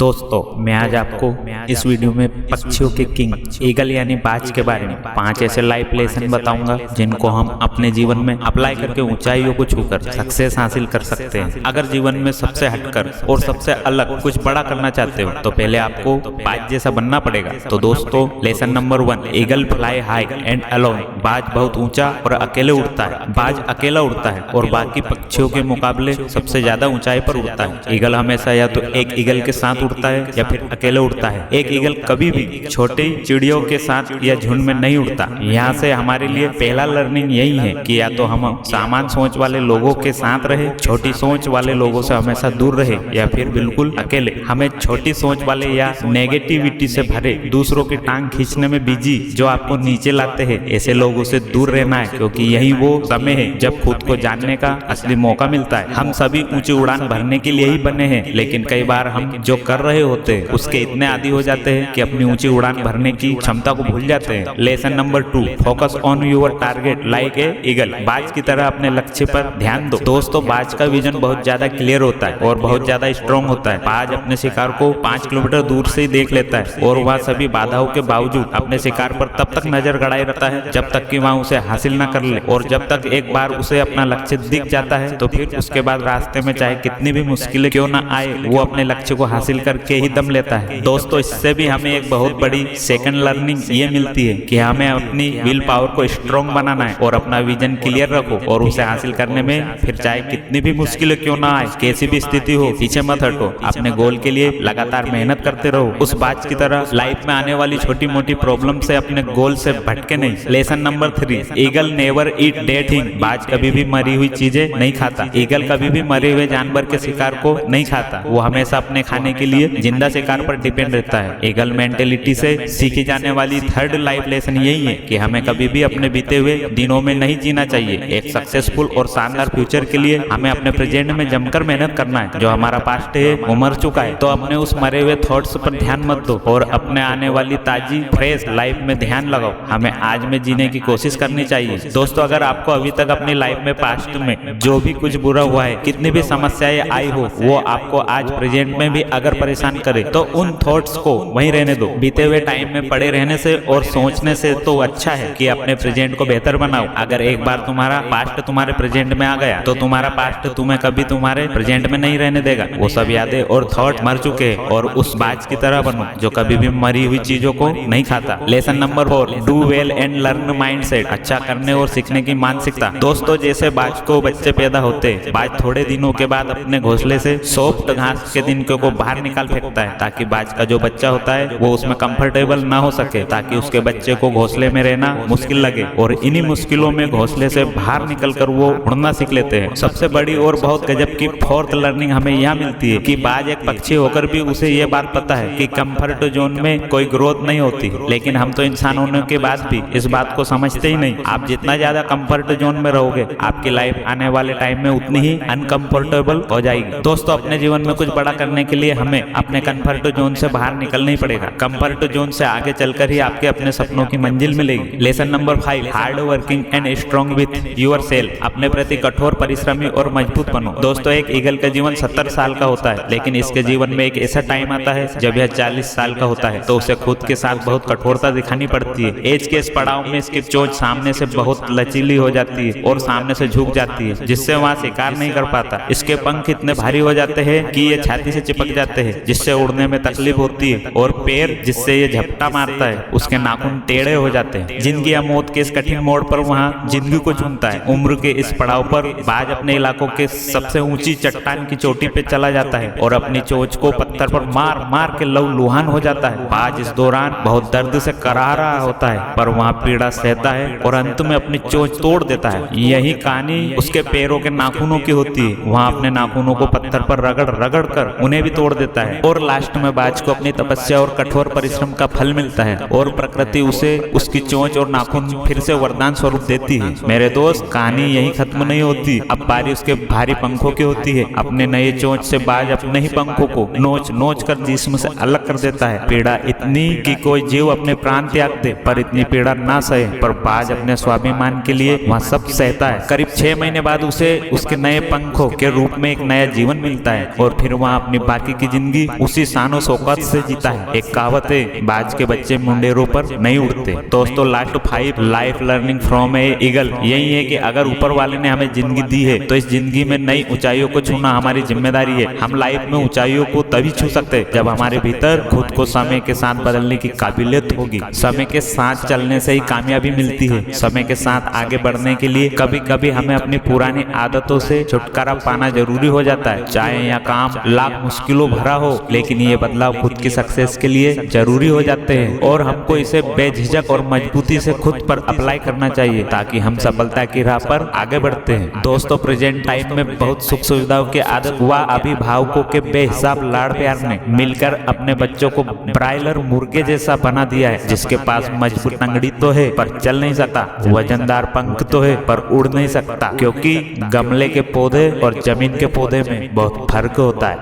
दोस्तों मैं आज आपको इस वीडियो में पक्षियों के किंग ईगल यानी बाज के बारे में 5 ऐसे लाइफ लेसन बताऊंगा जिनको हम अपने जीवन में अप्लाई करके ऊंचाइयों को छूकर सक्सेस हासिल कर सकते हैं। अगर जीवन में सबसे हटकर और सबसे अलग कुछ बड़ा करना चाहते हो तो पहले आपको बाज जैसा बनना पड़ेगा। तो दोस्तों lesson number 1, eagle fly high and alone. बाज बहुत ऊंचा और अकेले उड़ता है। बाज अकेला उड़ता है और बाकी पक्षियों के मुकाबले सबसे ज्यादा ऊंचाई पर उड़ता है। ईगल हमेशा या तो एक ईगल के साथ उड़ता है या फिर अकेले उड़ता है। एक ईगल कभी भी छोटी चिड़ियों के साथ या झुंड में नहीं उड़ता। यहाँ से हमारे लिए पहला लर्निंग यही है कि या तो हम सामान सोच वाले लोगों के साथ रहे, छोटी सोच वाले लोगों से हमेशा दूर रहे, या फिर बिल्कुल अकेले। हमें छोटी सोच वाले या नेगेटिविटी से भरे दूसरों की टांग खींचने में बिजी जो आपको नीचे लाते हैं, ऐसे लोगों से दूर रहना है, क्योंकि यही वो समय है जब खुद को जानने का असली मौका मिलता है। हम सभी ऊंची उड़ान भरने के लिए ही बने हैं, लेकिन कई बार हम जो कर रहे होते हैं उसके इतने आदी हो जाते हैं कि अपनी ऊंची उड़ान भरने की क्षमता को भूल जाते हैं। Lesson number 2, focus on your target like a eagle. बाज की तरह अपने लक्ष्य पर ध्यान दो। दोस्तों बाज का विजन बहुत ज्यादा क्लियर होता है और बहुत ज्यादा स्ट्रॉन्ग होता है। बाज अपने शिकार को 5 किलोमीटर दूर से ही देख लेता है और वह सभी बाधाओं के बावजूद अपने शिकार पर तब तक नजर गड़ाए रहता है जब तक कि वह उसे हासिल न कर ले। और जब तक एक बार उसे अपना लक्ष्य दिख जाता है तो फिर उसके बाद रास्ते में चाहे कितनी भी मुश्किलें क्यों न आए, वो अपने लक्ष्य को हासिल करके ही दम लेता है। दोस्तों इससे भी हमें एक बहुत बड़ी सेकंड लर्निंग ये मिलती है कि हमें अपनी विल पावर को स्ट्रॉन्ग बनाना है और अपना विजन क्लियर रखो और उसे हासिल करने में फिर चाहे कितनी भी मुश्किलें क्यों ना आए, कैसी भी स्थिति हो, पीछे मत हटो। अपने गोल के लिए लगातार मेहनत करते रहो। उस बाज की तरह लाइफ में आने वाली छोटी मोटी प्रॉब्लम से अपने गोल से भटके नहीं। लेसन नंबर 3, ईगल नेवर ईट डेड थिंग। बाज कभी भी मरी हुई चीजें नहीं खाता। ईगल कभी भी मरे हुए जानवर के शिकार को नहीं खाता। वो हमेशा अपने खाने के लिए जिंदा शिकार पर डिपेंड रहता है। ईगल मेंटेलिटी से सीखी जाने वाली थर्ड लाइफ लेसन यही है कि हमें कभी भी अपने बीते हुए दिनों में नहीं जीना चाहिए। एक सक्सेसफुल और शानदार फ्यूचर के लिए हमें अपने प्रेजेंट में जमकर मेहनत करना है। जो हमारा पास्ट है वो मर चुका है, तो अपने उस मरे हुए थॉट्स पर ध्यान मत दो और अपने आने वाली ताजी फ्रेश लाइफ में ध्यान लगाओ। हमें आज में जीने की कोशिश करनी चाहिए। दोस्तों अगर आपको अभी तक अपनी लाइफ में पास्ट में जो भी कुछ बुरा हुआ है, कितनी भी समस्याएं आई हो, वो आपको आज प्रेजेंट में भी अगर परेशान करे तो उन थॉट्स को वहीं रहने दो। बीते हुए टाइम में पड़े रहने से और सोचने से तो अच्छा है कि अपने प्रेजेंट को बेहतर बनाओ। अगर एक बार तुम्हारा पास्ट तुम्हारे प्रेजेंट में आ गया तो तुम्हारा पास्ट तुम्हें कभी तुम्हारे प्रेजेंट में नहीं रहने देगा। वो सब यादें और थॉट मर चुके हैं और उस बाज की तरह बनो जो कभी भी मरी हुई चीजों को नहीं खाता। Lesson number 4, do well and learn mindset. अच्छा करने और सीखने की मानसिकता। दोस्तों जैसे बाज को बच्चे पैदा होते, बाज थोड़े दिनों के बाद अपने घोंसले से सॉफ्ट घास के तिनकों को बाहर निकाल फेंकता है ताकि बाज का जो बच्चा होता है वो उसमें कंफर्टेबल ना हो सके, ताकि उसके बच्चे को घोंसले में रहना मुश्किल लगे। और इन्हीं मुश्किलों में घोंसले से बाहर निकलकर वो उड़ना सीख लेते हैं। सबसे बड़ी और बहुत गजब की 4th लर्निंग हमें यह मिलती है कि बाज एक पक्षी होकर भी उसे ये बात पता है कि कंफर्ट जोन में कोई ग्रोथ नहीं होती। लेकिन हम तो इंसान होने के बाद भी इस बात को समझते ही नहीं। आप जितना ज्यादा कंफर्ट जोन में रहोगे आपकी लाइफ आने वाले टाइम में उतनी ही अनकंफर्टेबल हो जाएगी। दोस्तों अपने जीवन में कुछ बड़ा करने के लिए हमें अपने कंफर्ट जोन से बाहर निकलना ही पड़ेगा। कंफर्ट जोन से आगे चलकर ही आपके अपने सपनों की मंजिल मिलेगी। Lesson number 5, hard working and strong with your self. अपने प्रति कठोर, परिश्रमी और मजबूत बनो। दोस्तों एक ईगल का जीवन 70 साल का होता है, लेकिन इसके जीवन में एक ऐसा टाइम आता है जब यह 40 साल का होता है, तो उसे खुद के साथ बहुत कठोरता दिखानी पड़ती है। एज के इस पड़ाव में इसकी चोंच सामने से बहुत लचीली हो जाती है और सामने से झुक जाती है, जिससे वहाँ शिकार नहीं कर पाता। इसके पंख इतने भारी हो जाते हैं कि ये छाती से चिपक जाते हैं, जिससे उड़ने में तकलीफ होती है। और पैर जिससे ये झपटा मारता है उसके नाखून टेढ़े हो जाते हैं। जिंदगी या मौत के इस कठिन मोड़ पर वहाँ जिंदगी को चुनता है। उम्र के इस पड़ाव पर बाज अपने इलाकों के सबसे ऊंची चट्टान की चोटी पे चला जाता है और अपनी चोंच को पत्थर पर मार मार के लहूलुहान हो जाता है। बाज इस दौरान बहुत दर्द से कराह रहा होता है, पर वहाँ पीड़ा सहता है और अंत में अपनी चोंच तोड़ देता है। यही कहानी उसके पैरों के नाखूनों की होती है। वहाँ अपने नाखूनों को पत्थर पर रगड़ रगड़ कर उन्हें भी तोड़ देता है और लास्ट में बाज को अपनी तपस्या और कठोर परिश्रम का फल मिलता है और प्रकृति उसे उसकी चोंच और नाखून फिर से वरदान स्वरूप देती है। मेरे दोस्त कहानी यही खत्म नहीं होती। अब बारी उसके भारी पंखों की होती है। अपने नए चोंच से बाज अपने ही पंखों को नोच नोच कर जिस्म से अलग कर देता है। पीड़ा इतनी कि कोई जीव अपने प्राण त्याग दे, पर इतनी पीड़ा ना सहे। पर बाज अपने स्वाभिमान के लिए वहाँ सब सहता है। करीब 6 महीने बाद उसे उसके नए पंखों के रूप में एक नया जीवन मिलता है और फिर वहाँ अपनी बाकी की जिंदगी जिंदगी उसी शान और शौकत से जीता है। एक कहावत है, बाज के बच्चे मुंडेरों पर नहीं उड़ते। दोस्तों last 5 life learning from A eagle यही है कि अगर ऊपर वाले ने हमें जिंदगी दी है तो इस जिंदगी में नई ऊंचाइयों को छूना हमारी जिम्मेदारी है। हम लाइफ में ऊंचाइयों को तभी छू सकते जब हमारे भीतर खुद को समय के साथ बदलने की काबिलियत होगी। समय के साथ चलने से ही कामयाबी मिलती है। समय के साथ आगे बढ़ने के लिए कभी कभी हमें अपनी पुरानी आदतों से छुटकारा पाना जरूरी हो जाता है। चाहे यह काम लाख मुश्किलों भरा हो, लेकिन ये बदलाव खुद की सक्सेस के लिए जरूरी हो जाते हैं और हमको इसे बेझिझक और मजबूती से खुद पर अप्लाई करना चाहिए ताकि हम सफलता की राह पर आगे बढ़ते हैं। दोस्तों प्रेजेंट टाइम में बहुत सुख सुविधाओं के आदत हुआ अभिभावकों के बेहिसाब लाड़ प्यार ने मिलकर अपने बच्चों को ब्रायलर मुर्गे जैसा बना दिया है, जिसके पास मजबूत टंगड़ी तो है पर चल नहीं सकता, वजनदार पंख तो है पर उड़ नहीं सकता, क्योंकि गमले के पौधे और जमीन के पौधे में बहुत फर्क होता है।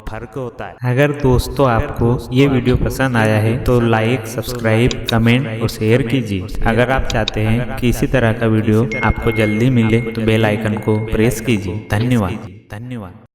अगर दोस्तों आपको ये वीडियो पसंद आया है तो लाइक, सब्सक्राइब, कमेंट और शेयर कीजिए। अगर आप चाहते हैं कि इसी तरह का वीडियो आपको जल्दी मिले तो बेल आइकन को प्रेस कीजिए। धन्यवाद।